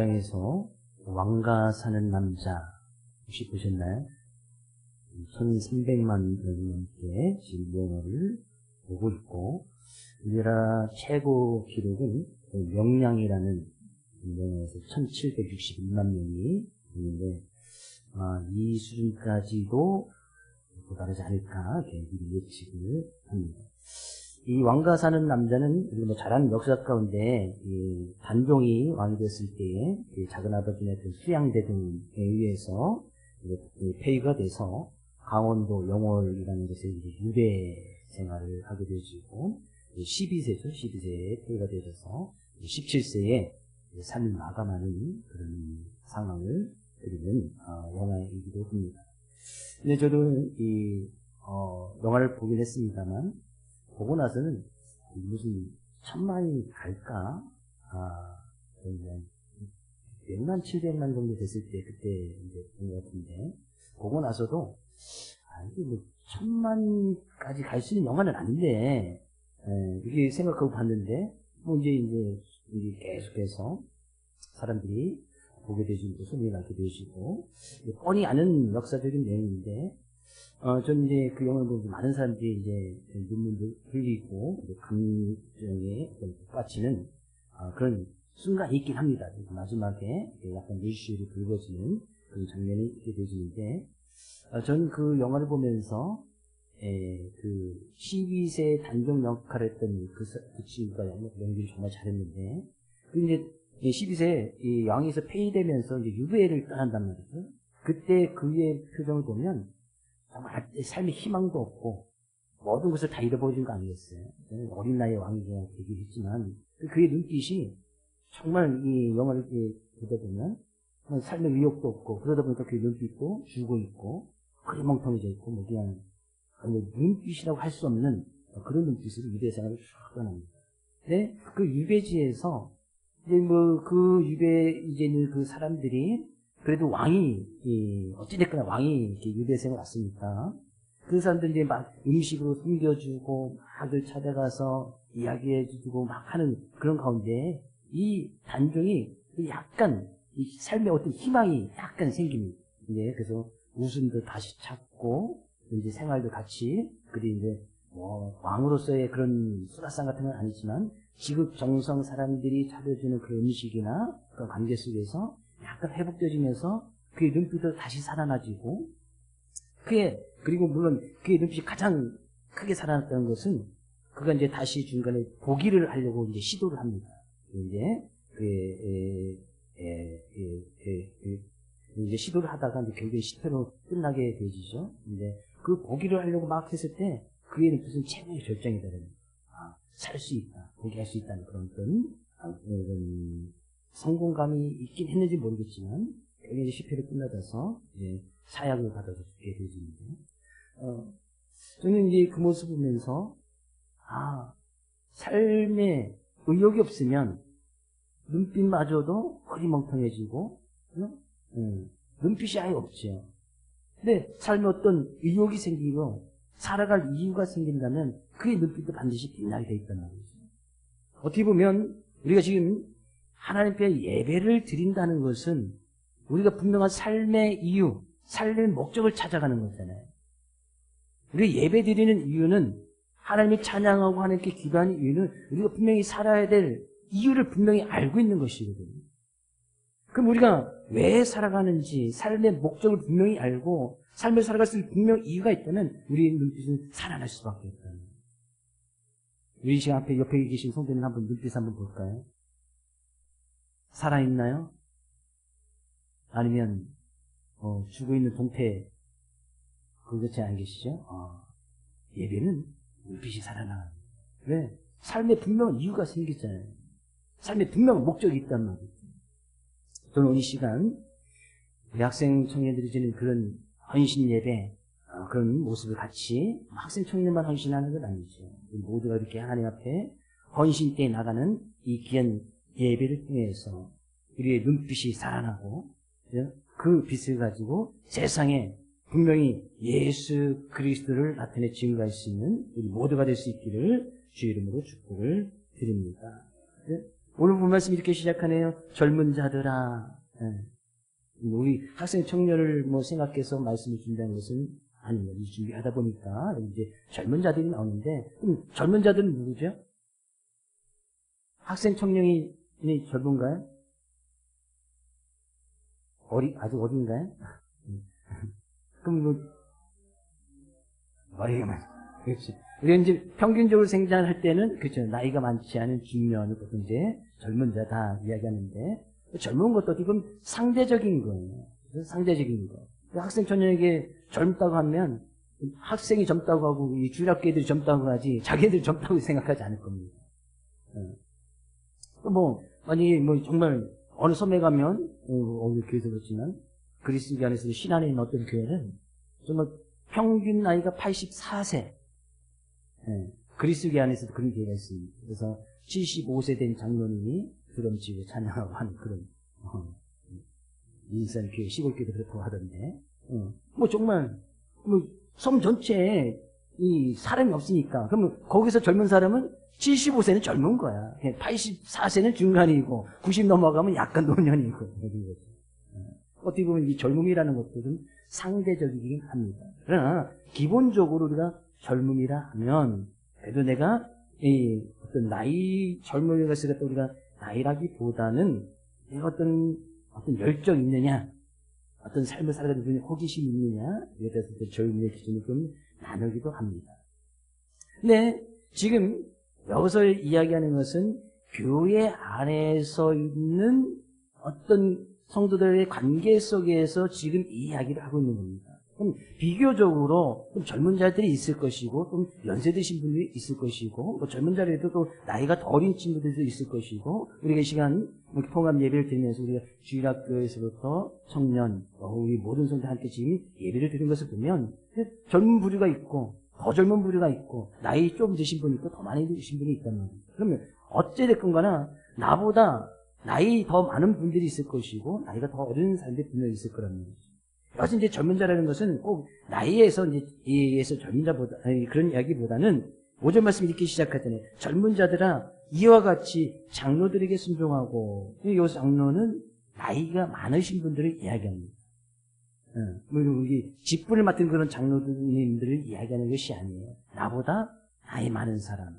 6장에서 왕가 사는 남자 혹시 보셨나요? 1300만 넘게 지금 영어를 보고 있고, 우리나라 최고 기록은 명량이라는 영어에서 1761만 명이 있는데, 이 수준까지도 도달하지 않을까 이렇게 예측을 합니다. 이 왕가 사는 남자는 우리가 잘 아는 역사 가운데 단종이 왕이 됐을 때에 작은 아버지나 수양대 등에 의해서 폐위가 돼서 강원도 영월이라는 곳에 유배 생활을 하게 되어지고, 12세죠. 12세에 폐위가 되어져서 17세에 삶을 마감하는 그런 상황을 그리는 영화이기도 합니다. 근데 저도 영화를 보긴 했습니다만, 보고 나서는 무슨 천만이 갈까? 몇만 700만 정도 됐을 때 그때 이제 본 것 같은데, 보고 나서도 이게 뭐 천만까지 갈 수 있는 영화는 아닌데, 이렇게 생각하고 봤는데, 뭐 이제 계속해서 사람들이 보게 되시고 소문이 나게 되시고, 뻔히 아는 역사적인 내용인데, 저는 이제 그 영화를 보면서 많은 사람들이 이제 눈물을 흘리고 감정에 빠지는 그런 순간이 있긴 합니다. 마지막에 약간 물시울이 붉어지는 그런 장면이 있게 되시는데, 저는 그 영화를 보면서 그 12세 단종 역할을 했던 그 친구가 연기를 정말 잘했는데, 그 이제 12세 이 왕에서 폐위되면서 이제 유배를 떠난단 말이죠. 그때 그의 표정을 보면 정말 삶에 희망도 없고 모든 것을 다 잃어버린 거 아니겠어요? 어린 나이에 왕이 되긴 했지만 그의 눈빛이 정말 이 영화를 보다 보면 삶의 의욕도 없고, 그러다 보니까 그의 눈빛도 죽어 있고 흐리멍텅해져 있고 뭐 그냥 눈빛이라고 할 수 없는 그런 눈빛으로 유배 생활을 쭉 떠납니다. 근데 그 유배지에서 이제 뭐 그 유배 이제 있는 그 사람들이 그래도 왕이, 어찌됐거나 왕이 이렇게 유배생을 왔으니까, 그 사람들 이제 막 음식으로 숨겨주고, 막을 찾아가서 이야기해주고 막 하는 그런 가운데, 이 단종이 약간, 이 삶에 어떤 희망이 약간 생깁니다. 이제 그래서 웃음도 다시 찾고, 이제 생활도 같이, 그리고 이제 왕으로서의 그런 수라상 같은 건 아니지만, 지극 정성 사람들이 차려주는 그 음식이나 그런 관계 속에서 약간 회복되어지면서 그의 눈빛도 다시 살아나지고, 그리고 물론 그의 눈빛이 가장 크게 살아났다는 것은 그가 이제 다시 중간에 보기를 하려고 이제 시도를 합니다. 이제 이제 시도를 하다가 이제 결국에 실패로 끝나게 되지죠. 근데 그 보기를 하려고 막 했을 때 그의 눈빛은 최고의 절정이다. 살 수 있다, 포기할 수 있다는 그런 성공감이 있긴 했는지 모르겠지만, 결국에 이제 실패로 끝나서 이제 사약을 받아서 죽게 되지는데, 저는 이제 그 모습을 보면서, 삶에 의욕이 없으면 눈빛마저도 흐리멍텅해지고, 눈빛이 아예 없죠. 근데 삶에 어떤 의욕이 생기고 살아갈 이유가 생긴다면 그의 눈빛도 반드시 빛나게 돼 있단 말이죠. 어떻게 보면 우리가 지금 하나님 앞에 예배를 드린다는 것은 우리가 분명한 삶의 이유, 삶의 목적을 찾아가는 거잖아요. 우리가 예배 드리는 이유는, 하나님을 찬양하고 하나님께 기도하는 이유는 우리가 분명히 살아야 될 이유를 분명히 알고 있는 것이거든요. 그럼 우리가 왜 살아가는지, 삶의 목적을 분명히 알고 삶을 살아갈 수 있는 분명히 이유가 있다면 우리의 눈빛은 살아날 수밖에 없다는 거예요. 우리 지금 앞에 옆에 계신 성도님 한번 눈빛 한번 볼까요? 살아있나요? 아니면 죽어있는 동태 그것이 안 계시죠? 예배는 눈빛이 살아나는 거예요. 왜? 삶에 분명한 이유가 생기잖아요. 삶에 분명한 목적이 있단 말이에요. 저는 오늘 이 시간 우리 학생 청년들이 주는 그런 헌신 예배, 그런 모습을 같이 학생 청년만 헌신하는 건 아니죠. 우리 모두가 이렇게 하나님 앞에 헌신 때에 나가는 이 귀한 예배를 통해서 우리의 눈빛이 살아나고, 그 빛을 가지고 세상에 분명히 예수 그리스도를 나타내 증거할 수 있는 우리 모두가 될 수 있기를 주의 이름으로 축복을 드립니다. 오늘 본 말씀 이렇게 시작하네요. 젊은 자들아. 우리 학생 청년을 뭐 생각해서 말씀을 준다는 것은 아니에요. 준비하다 보니까 이제 젊은 자들이 나오는데, 그럼 젊은 자들은 누구죠? 학생 청년이 젊은가요? 아주 어린가요? 그럼 뭐, 머리가만. 그렇지. 우리가 이제 평균적으로 생산할 때는, 그렇죠. 나이가 많지 않은 중년을 보통 이제 젊은 자다 이야기하는데, 젊은 것도 어떻게 보면 상대적인 거예요. 상대적인 거. 학생 청년에게 젊다고 하면, 학생이 젊다고 하고, 이 주일학교 애들이 젊다고 하지, 자기들이 젊다고 생각하지 않을 겁니다. 만약에 정말, 어느 섬에 가면, 어느 교회도 그렇지만, 그리스도 안에서 신안에 있는 어떤 교회는, 정말 평균 나이가 84세. 그리스도 안에서도 그런 교회가 있습니다. 그래서 75세 된 장로님이 드럼치고 찬양하고 하는 그런, 인산 교회, 시골 교회도 그렇다고 하던데, 정말, 섬 전체에 이 사람이 없으니까, 그러면 거기서 젊은 사람은 75세는 젊은 거야. 84세는 중간이고, 90 넘어가면 약간 노년이고, 어떻게 보면 이 젊음이라는 것도 좀 상대적이긴 합니다. 그러나, 기본적으로 우리가 젊음이라 하면, 그래도 내가, 어떤 젊음에 갔을 때 우리가 나이라기보다는, 내가 어떤 열정이 있느냐, 어떤 삶을 살아가는 분이 호기심이 있느냐, 이에 대해서 젊음의 기준을 좀 나누기도 합니다. 근데, 지금, 여기서 이야기하는 것은 교회 안에서 있는 어떤 성도들의 관계 속에서 지금 이야기를 하고 있는 겁니다. 그럼 비교적으로 좀 젊은 자들이 있을 것이고, 좀 연세 드신 분들이 있을 것이고, 젊은 자들에도 또 나이가 더 어린 친구들도 있을 것이고, 우리가 이 시간 통합 예배를 드리면서 우리가 주일학교에서부터 청년, 우리 모든 성도들 함께 지금 예배를 드린 것을 보면 젊은 부류가 있고, 더 젊은 부류가 있고, 나이 좀 드신 분이 있고, 더 많이 드신 분이 있단 말이에요. 그러면 어찌됐건 가나, 나보다 나이 더 많은 분들이 있을 것이고, 나이가 더 어린 사람들이 분명히 있을 거란 말이죠. 그래서 이제 젊은 자라는 것은 꼭 나이에서 이에서 젊은 자보다, 그런 이야기보다는, 5절 말씀 이렇게 시작하잖아요. 젊은 자들아, 이와 같이 장로들에게 순종하고, 여기서 장로는 나이가 많으신 분들을 이야기합니다. 우리 직분을 맡은 그런 장로님들을 이야기하는 것이 아니에요. 나보다 나이 많은 사람.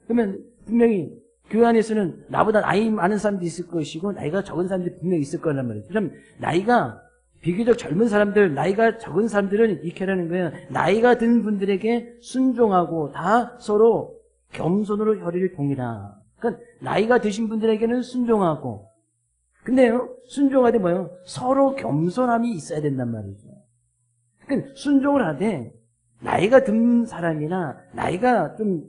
그러면 분명히 교회 안에서는 나보다 나이 많은 사람도 있을 것이고 나이가 적은 사람들이 분명히 있을 거란 말이에요. 그럼 나이가 비교적 젊은 사람들, 나이가 적은 사람들은 이렇게 하라는 거예요. 나이가 든 분들에게 순종하고 다 서로 겸손으로 혈의를 동이라. 그러니까 나이가 드신 분들에게는 순종하고, 근데요, 순종하되 뭐예요? 서로 겸손함이 있어야 된단 말이죠. 그러니까 순종을 하되 나이가 든 사람이나 나이가 좀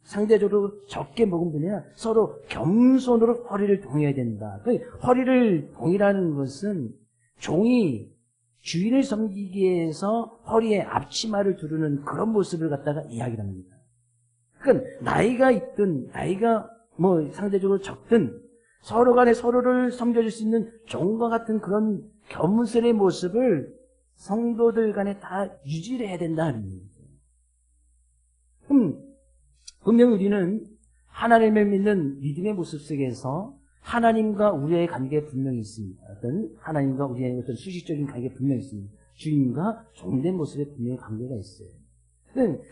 상대적으로 적게 먹은 분이나 서로 겸손으로 허리를 동여야 된다. 허리를 동이라는 것은 종이 주인을 섬기기 위해서 허리에 앞치마를 두르는 그런 모습을 갖다가 이야기를 합니다. 그러니까 나이가 있든 나이가 상대적으로 적든 서로 간에 서로를 섬겨줄 수 있는 종과 같은 그런 겸손의 모습을 성도들 간에 다 유지를 해야 된다는 얘기죠. 그럼 분명히 우리는 하나님을 믿는 믿음의 모습 속에서 하나님과 우리의 관계가 분명히 있습니다. 어떤 하나님과 우리의 어떤 수식적인 관계가 분명히 있습니다. 주인과 종된 모습에 분명히 관계가 있어요.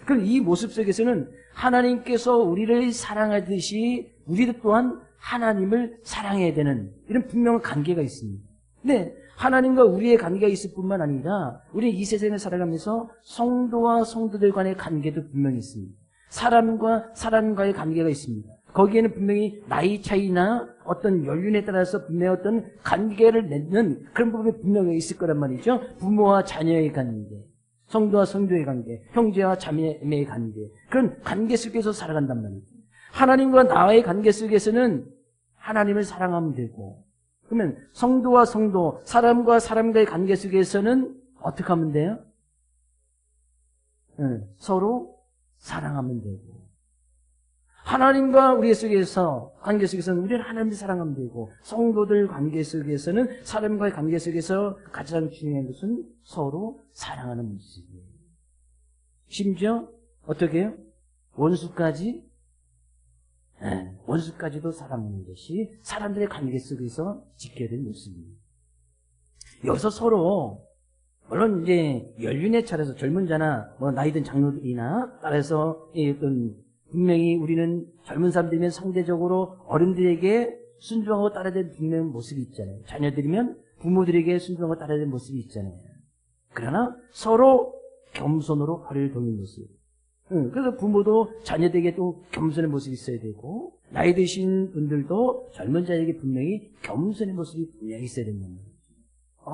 그럼 이 모습 속에서는 하나님께서 우리를 사랑하듯이 우리도 또한 하나님을 사랑해야 되는 이런 분명한 관계가 있습니다. 근데 하나님과 우리의 관계가 있을 뿐만 아니라 우리 이 세상을 살아가면서 성도와 성도들 간의 관계도 분명히 있습니다. 사람과 사람과의 관계가 있습니다. 거기에는 분명히 나이 차이나 어떤 연륜에 따라서 분명히 어떤 관계를 맺는 그런 부분이 분명히 있을 거란 말이죠. 부모와 자녀의 관계, 성도와 성도의 관계, 형제와 자매의 관계, 그런 관계 속에서 살아간단 말이죠. 하나님과 나와의 관계 속에서는 하나님을 사랑하면 되고, 그러면 성도와 성도, 사람과 사람과의 관계 속에서는 어떻게 하면 돼요? 서로 사랑하면 되고, 하나님과 우리 속에서 관계 속에서는 우리는 하나님을 사랑하면 되고, 성도들 관계 속에서는 사람과의 관계 속에서 가장 중요한 것은 서로 사랑하는 모습이에요. 심지어 어떻게 해요? 원수까지 원수까지도 사랑하는 것이 사람들의 관계 속에서 지켜야 되는 모습입니다. 여기서 서로 물론 이제 연륜에 차려서 젊은 자나 뭐 나이든 장로들이나 따라서 어떤 분명히 우리는 젊은 사람들이면 상대적으로 어른들에게 순종하고 따라야 되는 분명한 모습이 있잖아요. 자녀들이면 부모들에게 순종하고 따라야 되는 모습이 있잖아요. 그러나 서로 겸손으로 허리를 동이는 모습. 그래서 부모도 자녀들에게 또 겸손의 모습이 있어야 되고 나이 드신 분들도 젊은 자에게 분명히 겸손의 모습이 분명히 있어야 된다는 거예요.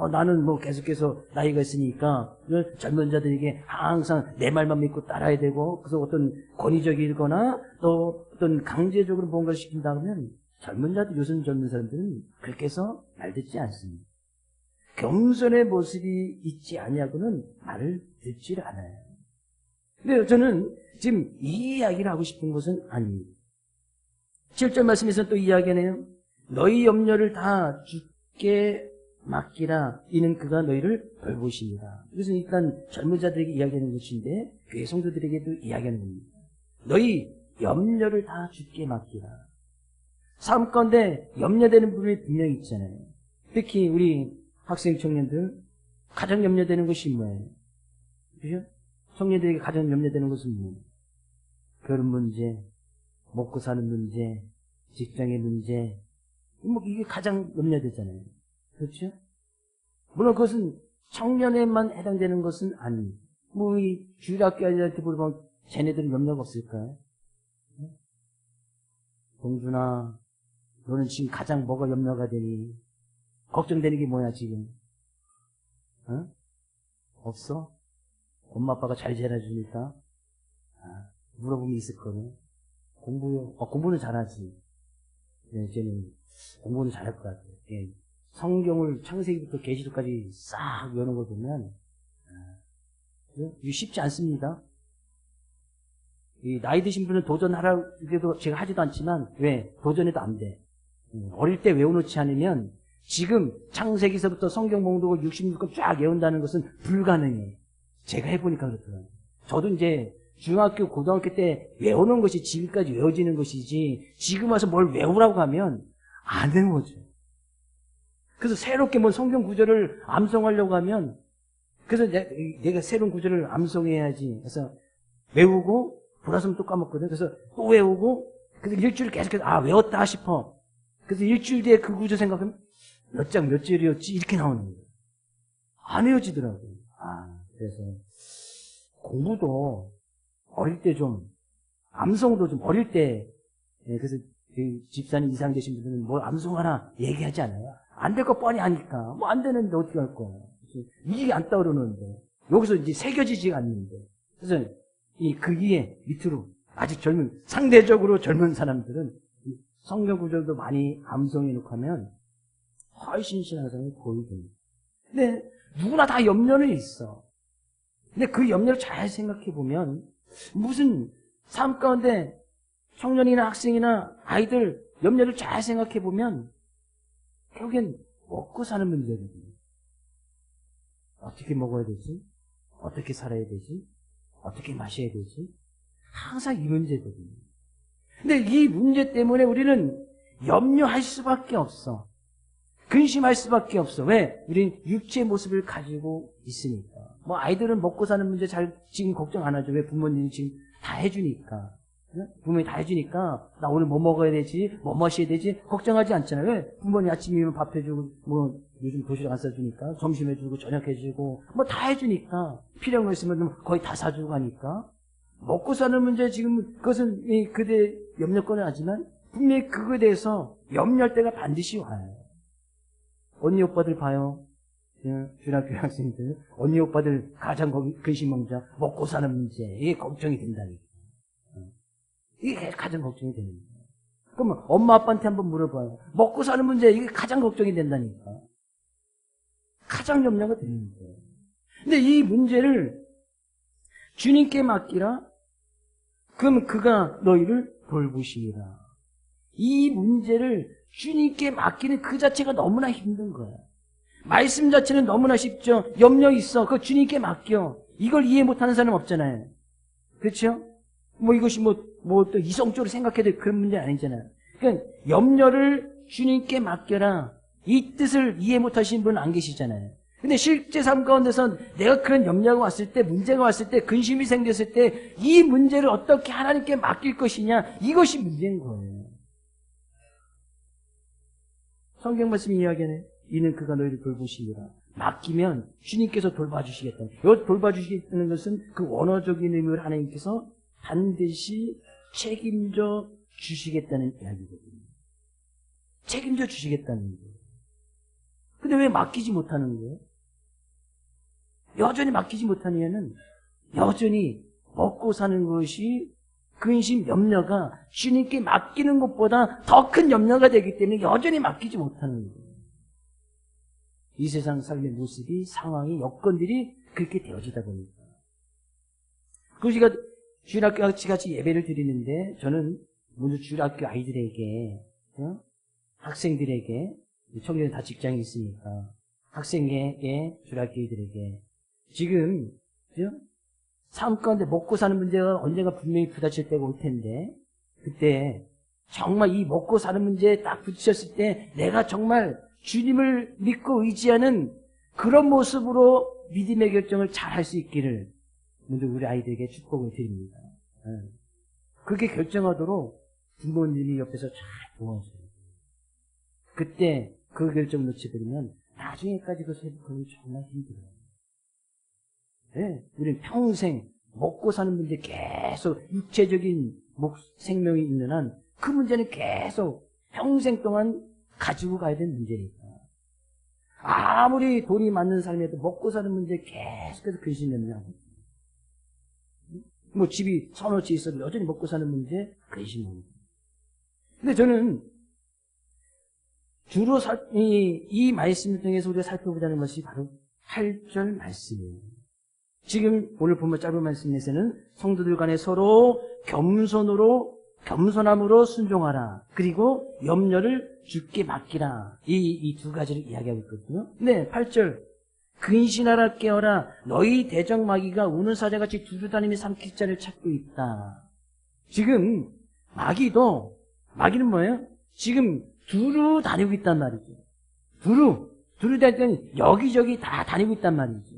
나는 뭐 계속해서 나이가 있으니까 젊은 자들에게 항상 내 말만 믿고 따라야 되고 그래서 어떤 권위적이거나 또 어떤 강제적으로 뭔가를 시킨다 하면 젊은 자들, 요즘 젊은 사람들은 그렇게 해서 말 듣지 않습니다. 겸손의 모습이 있지 아니하고는 말을 듣질 않아요. 근데 저는 지금 이 이야기를 하고 싶은 것은 아닙니다. 7절 말씀에서 또 이야기하네요. 너희 염려를 다 주께 맡기라. 이는 그가 너희를 돌보십니다. 이것은 일단 젊은 자들에게 이야기하는 것인데 교회 성도들에게도 이야기하는 겁니다. 너희 염려를 다 주께 맡기라. 삶 가운데 염려되는 부분이 분명히 있잖아요. 특히 우리 학생 청년들 가장 염려되는 것이 뭐예요? 그죠? 청년들에게 가장 염려되는 것은 뭐예요? 결혼 문제, 먹고 사는 문제, 직장의 문제, 뭐 이게 가장 염려되잖아요. 그렇죠? 물론 그것은 청년에만 해당되는 것은 아닙니다. 뭐 이 주일학교 아이들한테 물어보면 쟤네들은 염려가 없을까요? 동준아, 너는 지금 가장 뭐가 염려가 되니? 걱정되는 게 뭐야 지금? 없어? 엄마 아빠가 잘 자라주니까 물어보면 있을 거네. 공부는 잘하지. 네, 쟤는 공부는 잘할 것 같아요. 예. 성경을 창세기부터 계시록까지 싹 외우는 걸 보면 이거 쉽지 않습니다. 이 나이 드신 분은 도전하라고 해도 제가 하지도 않지만 왜? 도전해도 안 돼. 어릴 때 외워놓지 않으면 지금 창세기서부터 성경 봉독을 66권 쫙 외운다는 것은 불가능해. 제가 해보니까 그렇더라고요. 저도 이제 중학교, 고등학교 때 외우는 것이 지금까지 외워지는 것이지 지금 와서 뭘 외우라고 하면 안 외워져. 그래서 새롭게 뭐 성경 구절을 암송하려고 하면 그래서 내가 새로운 구절을 암송해야지. 그래서 외우고 돌아서면 또 까먹거든. 그래서 또 외우고 그래서 일주일 계속해서 외웠다 싶어. 그래서 일주일 뒤에 그 구절 생각하면 몇 장 몇 절이었지 이렇게 나오는 거예요. 안 외워지더라고요. 그래서 공부도 어릴 때 좀 암송도 좀 어릴 때 그래서 집사님 이상 되신 분들은 뭘 암송하나 얘기하지 않아요. 안 될 거 뻔히 아니까. 뭐 안 되는데 어떻게 할 거야. 이게 안 떠오르는데. 여기서 이제 새겨지지가 않는데. 그래서 그 위에 밑으로 아직 상대적으로 젊은 사람들은 성경 구절도 많이 암송해 놓고 하면 훨씬 신앙 사람이 보이거든요. 근데 누구나 다 염려는 있어. 근데 그 염려를 잘 생각해 보면 무슨 삶 가운데 청년이나 학생이나 아이들 염려를 잘 생각해 보면 결국엔 먹고 사는 문제거든요. 어떻게 먹어야 되지? 어떻게 살아야 되지? 어떻게 마셔야 되지? 항상 이 문제거든요. 근데 이 문제 때문에 우리는 염려할 수밖에 없어. 근심할 수밖에 없어. 왜? 우리는 육체의 모습을 가지고 있으니까. 뭐 아이들은 먹고 사는 문제 지금 걱정 안 하죠. 왜? 부모님이 지금 다 해주니까. 부모님이 다 해주니까 나 오늘 뭐 먹어야 되지? 뭐 마셔야 되지? 걱정하지 않잖아요. 왜? 부모님 아침이면 밥 해주고 뭐 요즘 도시락 안 싸주니까 점심 해주고 저녁 해주고 뭐 다 해주니까 필요한 거 있으면 거의 다 사주고 하니까 먹고 사는 문제 지금 그것은 그대 염려거는 하지만 분명히 그거에 대해서 염려할 때가 반드시 와요. 언니 오빠들 봐요. 중학교 학생들 언니 오빠들 가장 근심망자 먹고 사는 문제 이게 걱정이 된다니까. 이게 가장 걱정이 되는 거예요. 그러면 엄마 아빠한테 한번 물어봐요. 먹고 사는 문제 이게 가장 걱정이 된다니까. 가장 염려가 되는 거예요. 근데 이 문제를 주님께 맡기라. 그럼 그가 너희를 돌보시리라. 이 문제를 주님께 맡기는 그 자체가 너무나 힘든 거야. 말씀 자체는 너무나 쉽죠. 염려 있어. 그거 주님께 맡겨. 이걸 이해 못하는 사람 없잖아요. 그렇죠? 뭐 이것이 뭐 또 이성적으로 생각해야 될 그런 문제 아니잖아요. 그러니까 염려를 주님께 맡겨라. 이 뜻을 이해 못하시는 분은 안 계시잖아요. 근데 실제 삶 가운데서 내가 그런 염려가 왔을 때, 문제가 왔을 때, 근심이 생겼을 때 이 문제를 어떻게 하나님께 맡길 것이냐, 이것이 문제인 거예요. 성경 말씀이 이야기하네. 이는 그가 너희를 돌보시리라. 맡기면 주님께서 돌봐주시겠다. 이 돌봐주시겠다는 것은 그 원어적인 의미를 하나님께서 반드시 책임져 주시겠다는 이야기거든요. 책임져 주시겠다는 거예요. 근데 왜 맡기지 못하는 거예요? 여전히 맡기지 못하는 이유는 여전히 먹고 사는 것이 근심, 염려가 주님께 맡기는 것보다 더 큰 염려가 되기 때문에 여전히 맡기지 못하는 거예요. 이 세상 삶의 모습이, 상황이, 여건들이 그렇게 되어지다 보니까. 그리고 제가 주일학교 같이 예배를 드리는데 저는 먼저 주일학교 아이들에게, 학생들에게, 청년은 다 직장이 있으니까 학생에게, 주일학교들에게 지금 삶 가운데 먹고 사는 문제가 언젠가 분명히 부딪힐 때가 올 텐데 그때 정말 이 먹고 사는 문제에 딱 부딪혔을 때 내가 정말 주님을 믿고 의지하는 그런 모습으로 믿음의 결정을 잘 할 수 있기를 먼저 우리 아이들에게 축복을 드립니다. 그렇게 결정하도록 부모님이 옆에서 잘 도와줘요. 그때 그 결정을 놓치버리면 나중에까지 그 회복하기 정말 힘들어요. 네, 우리는 평생 먹고 사는 문제 계속 육체적인 생명이 있는 한 그 문제는 계속 평생 동안 가지고 가야 되는 문제니까. 아무리 돈이 많은 삶에도 먹고 사는 문제 계속해서 근심 염려하고 뭐 집이 서너 채 있어도 여전히 먹고 사는 문제 근심하고. 근데 저는 주로 이 말씀을 통해서 우리가 살펴보자는 것이 바로 8절 말씀이에요. 지금 오늘 본문 짧은 말씀에서는 성도들 간에 서로 겸손함으로 순종하라. 그리고 염려를 주께 맡기라. 이 두 가지를 이야기하고 있거든요. 네, 8절. 근신하라 깨어라. 너희 대적마귀가 우는 사자같이 두루다니며 삼킬 자를 찾고 있다. 지금 마귀는 뭐예요? 지금 두루 다니고 있단 말이죠. 두루 다니더니 여기저기 다 다니고 있단 말이죠.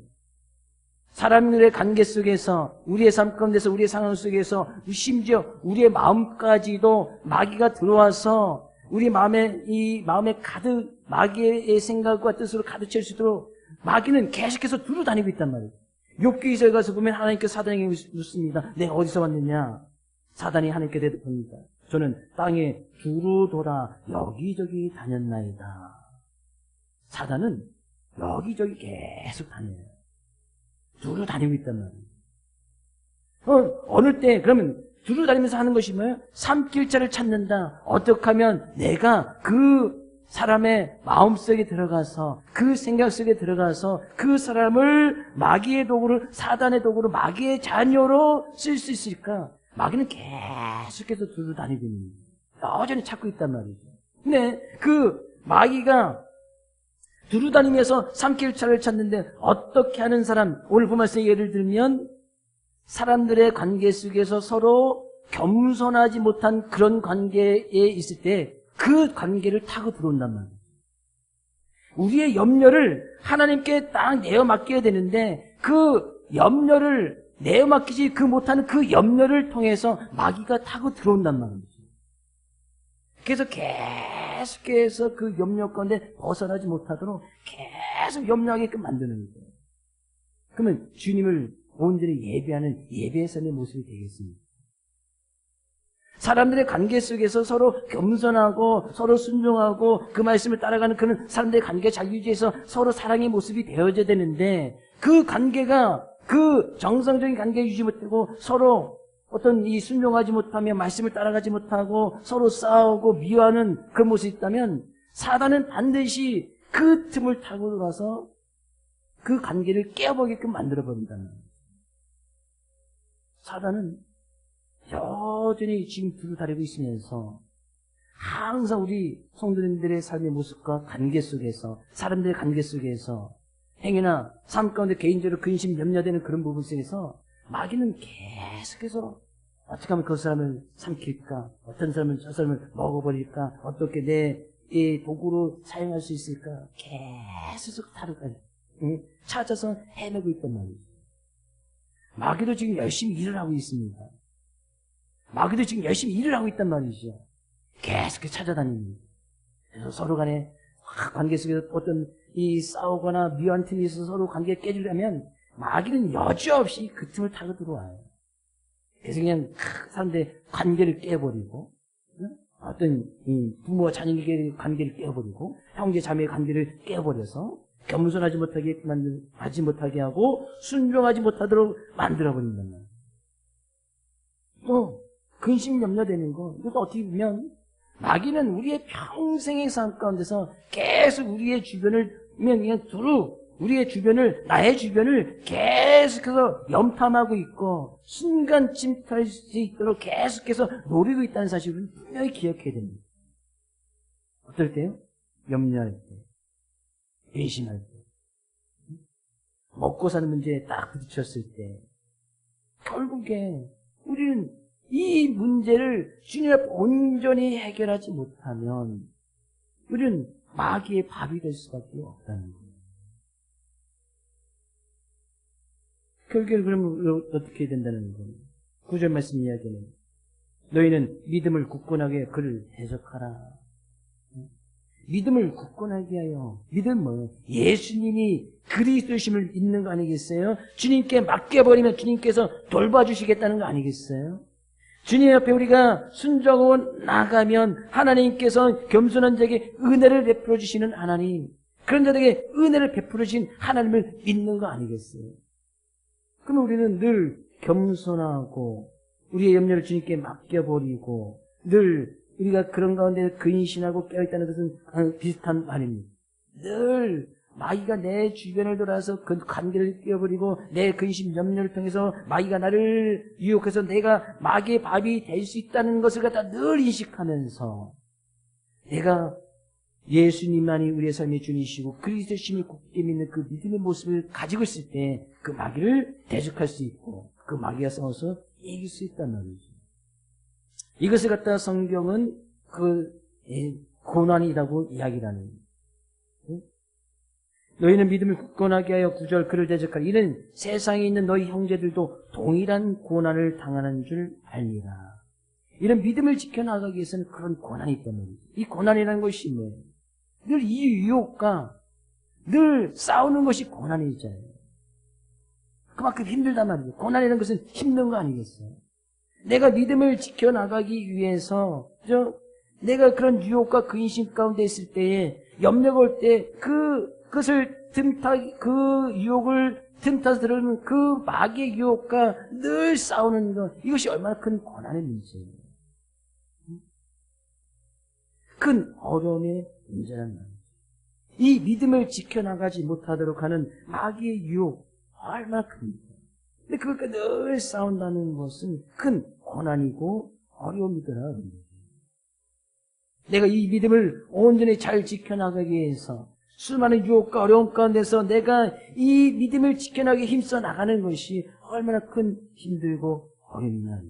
사람들의 관계 속에서, 우리의 삶 가운데서, 우리의 상황 속에서, 심지어 우리의 마음까지도 마귀가 들어와서 우리 마음에 가득 마귀의 생각과 뜻으로 가득 찰 수 있도록 마귀는 계속해서 두루 다니고 있단 말이에요. 욥기서에 가서 보면 하나님께서 사단에게 묻습니다. 내가 어디서 왔느냐? 사단이 하나님께 대답합니다. 저는 땅에 두루 돌아 여기저기 다녔나이다. 사단은 여기저기 계속 다녀요. 두루 다니고 있단 말이에요. 어느 때 그러면 두루 다니면서 하는 것이 뭐예요? 삼킬 자를 찾는다. 어떻게 하면 내가 그 사람의 마음속에 들어가서 그 생각 속에 들어가서 그 사람을 마귀의 도구로, 사단의 도구로, 마귀의 자녀로 쓸 수 있을까? 마귀는 계속해서 두루 다니고 있는 거예요. 여전히 찾고 있단 말이죠. 근데 그 마귀가 두루 다니면서 삼킬 자를 찾는데 어떻게 하는 사람, 오늘 본문에서 예를 들면 사람들의 관계 속에서 서로 겸손하지 못한 그런 관계에 있을 때 그 관계를 타고 들어온단 말이에요. 우리의 염려를 하나님께 딱 내어 맡겨야 되는데 그 염려를 내어 맡기지 못하는 그 염려를 통해서 마귀가 타고 들어온단 말이죠. 그래서 계속해서 그 염려 가운데 벗어나지 못하도록 계속 염려하게끔 만드는 거예요. 그러면 주님을 온전히 예배하는 예배의 삶의 모습이 되겠습니다. 사람들의 관계 속에서 서로 겸손하고 서로 순종하고 그 말씀을 따라가는 그런 사람들의 관계 잘 유지해서 서로 사랑의 모습이 되어져야 되는데 그 관계가 그 정상적인 관계 유지 못하고 서로 어떤 이 순종하지 못하며 말씀을 따라가지 못하고 서로 싸우고 미워하는 그런 모습이 있다면 사단은 반드시 그 틈을 타고 들어와서 그 관계를 깨어보게끔 만들어버린다는 거예요. 사단은 여전히 지금 두루 다니고 있으면서 항상 우리 성도님들의 삶의 모습과 관계 속에서, 사람들의 관계 속에서 행위나 삶 가운데 개인적으로 근심, 염려되는 그런 부분 속에서 마귀는 계속해서 어떻게 하면 그 사람을 삼킬까? 어떤 사람은 저 사람을 먹어버릴까? 어떻게 이 도구로 사용할 수 있을까? 계속 다루까지 찾아서 헤매고 있단 말이죠. 마귀도 지금 열심히 일을 하고 있습니다. 마귀도 지금 열심히 일을 하고 있단 말이죠. 계속 찾아다닙니다. 그래서 서로 간에 관계 속에서 어떤 이 싸우거나 미워한 틈이 있어서 서로 관계가 깨지려면 마귀는 여지없이 그 틈을 타고 들어와요. 그래서 그냥 사람들의 관계를 깨버리고, 어떤 부모와 자녀에게 관계를 깨버리고, 형제 자매의 관계를 깨버려서 겸손하지 못하게 하고 순종하지 못하도록 만들어버린단 말이에요. 또 근심염려되는 거, 이것도 어떻게 보면 마귀는 우리의 평생의 삶 가운데서 계속 우리의 주변을 그냥 우리의 주변을, 나의 주변을 계속해서 염탐하고 있고 순간 침투할 수 있도록 계속해서 노리고 있다는 사실을 분명히 기억해야 됩니다. 어떨 때요? 염려할 때, 의심할 때, 먹고 사는 문제에 딱 부딪혔을 때, 결국에 우리는 이 문제를 주님 앞에 온전히 해결하지 못하면 우리는 마귀의 밥이 될 수밖에 없다는 거예요. 결국에 그러면 어떻게 된다는 거예요? 9절 말씀 이야기는 너희는 믿음을 굳건하게 그를 대적하라. 믿음을 굳건하게 하여. 믿음은 뭐예요? 예수님이 그리스도심을 믿는 거 아니겠어요? 주님께 맡겨버리면 주님께서 돌봐주시겠다는 거 아니겠어요? 주님 앞에 우리가 순종하고 나가면 하나님께서 겸손한 자에게 은혜를 베풀어 주시는 하나님, 그런 자들에게 은혜를 베풀어 주신 하나님을 믿는 거 아니겠어요? 그러면 우리는 늘 겸손하고 우리의 염려를 주님께 맡겨버리고 늘 우리가 그런 가운데 근신하고 깨어있다는 것은 비슷한 말입니다. 늘 마귀가 내 주변을 돌아서 그 관계를 깨어버리고 내 근심 염려를 통해서 마귀가 나를 유혹해서 내가 마귀의 밥이 될 수 있다는 것을 갖다 늘 인식하면서 내가 예수님만이 우리의 삶의 주님이시고 그리스도심을 굳게 믿는 그 믿음의 모습을 가지고 있을 때 그 마귀를 대적할 수 있고 그 마귀와 싸워서 이길 수 있단 말이죠. 이것을 갖다 성경은 그 고난이라고 이야기를 하는 거예요. 너희는 믿음을 굳건하게 하여 9절 그를 대적하라. 이는 세상에 있는 너희 형제들도 동일한 고난을 당하는 줄 알리라. 이런 믿음을 지켜나가기 위해서는 그런 고난이 있단 말이죠. 이 고난이라는 것이 뭐예요? 늘 이 유혹과 늘 싸우는 것이 고난이잖아요. 그만큼 힘들단 말이에요. 고난이라는 것은 힘든 거 아니겠어요? 내가 믿음을 지켜나가기 위해서 내가 그런 유혹과 근심 가운데 있을 때에 염려가 올 때 그것을 그 유혹을 틈타서 들어오는 그 마귀의 유혹과 늘 싸우는 것, 이것이 얼마나 큰 고난의 문제예요. 큰 어려움의 문제란 말이에요. 이 믿음을 지켜나가지 못하도록 하는 마귀의 유혹, 얼마나 큽니까? 근데 그것과 늘 싸운다는 것은 큰 고난이고 어려움이더라. 내가 이 믿음을 온전히 잘 지켜나가기 위해서 수많은 유혹과 어려움 가운데서 내가 이 믿음을 지켜나가기 힘써 나가는 것이 얼마나 큰 힘들고 어렵냐.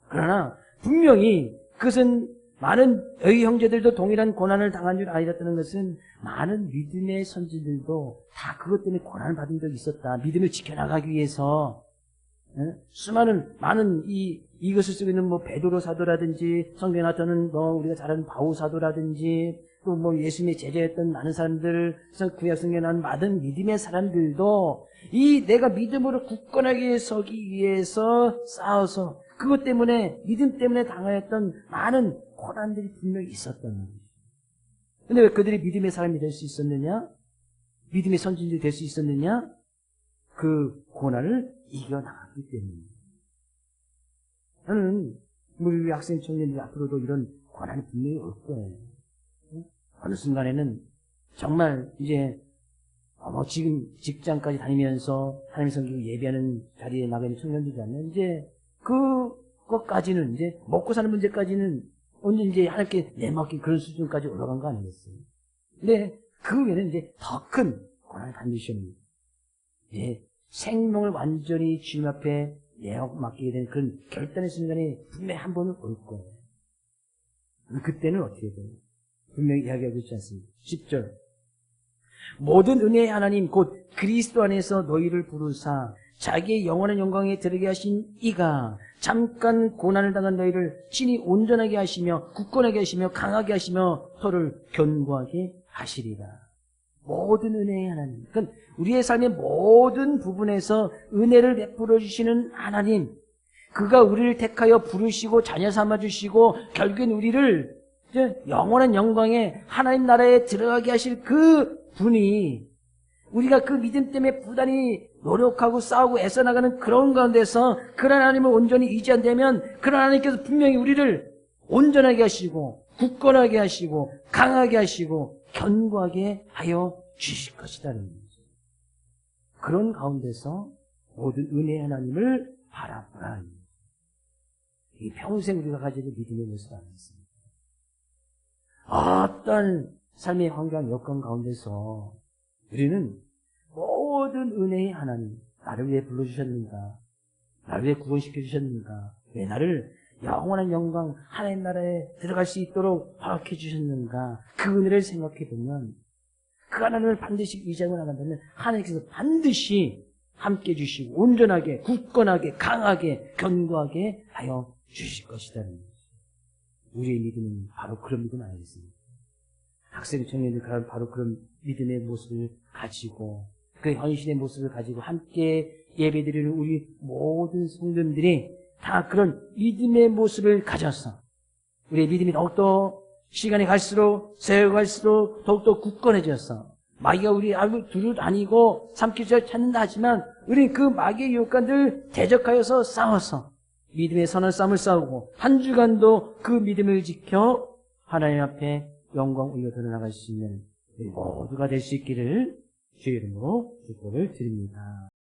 그러나 분명히 그것은 많은 너희 형제들도 동일한 고난을 당한 줄 알았다는 것은 많은 믿음의 선지들도 다 그것 때문에 고난을 받은 적이 있었다. 믿음을 지켜나가기 위해서 많은 이것을 쓰고 있는 베드로 사도라든지 성경에 나타나는 우리가 잘 아는 바울 사도라든지 또 예수님의 제자였던 많은 사람들, 구약 성경에 나오는 많은 믿음의 사람들도 내가 믿음으로 굳건하게 서기 위해서 싸워서 그것 때문에 믿음 때문에 당하였던 많은 고난들이 분명히 있었던 거죠. 근데 왜 그들이 믿음의 사람이 될 수 있었느냐? 믿음의 선진들이 될 수 있었느냐? 그 고난을 이겨나갔기 때문입니다. 저는 우리 학생 청년들이 앞으로도 이런 고난이 분명히 올 거예요. 어느 순간에는 정말 이제 지금 직장까지 다니면서 하나님의 성경 예배하는 자리에 나가 있는 청년들이라면 이제 그것까지는 이제 먹고 사는 문제까지는 언제 이제 하나님께 내맡긴 그런 수준까지 올라간 거 아니겠어요? 근데 그 외에는 이제 더 큰 고난을 반드시 옵니다. 예, 생명을 완전히 주님 앞에 맡기게 되는 그런 결단의 순간이 분명히 한 번은 올 거예요. 그때는 어떻게 돼요? 분명히 이야기하고 있지 않습니까? 10절. 모든 은혜의 하나님 곧 그리스도 안에서 너희를 부르사 자기의 영원한 영광에 들어게 하신 이가 잠깐 고난을 당한 너희를 친히 온전하게 하시며 굳건하게 하시며 강하게 하시며 서로를 견고하게 하시리라. 모든 은혜의 하나님. 그러니까 우리의 삶의 모든 부분에서 은혜를 베풀어 주시는 하나님. 그가 우리를 택하여 부르시고 자녀 삼아 주시고 결국엔 우리를 영원한 영광에 하나님 나라에 들어가게 하실 그 분이 우리가 그 믿음 때문에 부단히 노력하고 싸우고 애써 나가는 그런 가운데서 그런 하나님을 온전히 의지한다면 그런 하나님께서 분명히 우리를 온전하게 하시고 굳건하게 하시고 강하게 하시고 견고하게 하여 주실 것이라는 거죠. 그런 가운데서 모든 은혜의 하나님을 바라보라. 이 평생 우리가 가지는 믿음의 모습 아니겠습니까? 어떤 삶의 환경, 여건 가운데서 우리는 모든 은혜의 하나님, 나를 왜 불러주셨는가? 나를 왜 구원시켜 주셨는가? 왜 나를 영원한 영광, 하나님 나라에 들어갈 수 있도록 허락해 주셨는가? 그 은혜를 생각해 보면 그 하나님을 반드시 의지하고 나간다면 하나님께서 반드시 함께 주시고 온전하게, 굳건하게, 강하게, 견고하게 하여 주실 것이라는 거죠. 우리의 믿음은 바로 그런 믿음 아니겠습니까? 학생 청년들 바로 그런 믿음의 모습을 가지고 그 헌신의 모습을 가지고 함께 예배드리는 우리 모든 성도들이 다 그런 믿음의 모습을 가져서 우리의 믿음이 더욱더 시간이 갈수록 세월이 갈수록 더욱더 굳건해져서 마귀가 우리 두루 다니고 삼키자 찾는다 하지만 우리는 그 마귀의 유혹관들 대적하여서 싸워서 믿음의 선한 싸움을 싸우고 한 주간도 그 믿음을 지켜 하나님 앞에 영광 올려 드러나갈 수 있는 우리 모두가 될 수 있기를 주의 이름으로 축복을 드립니다.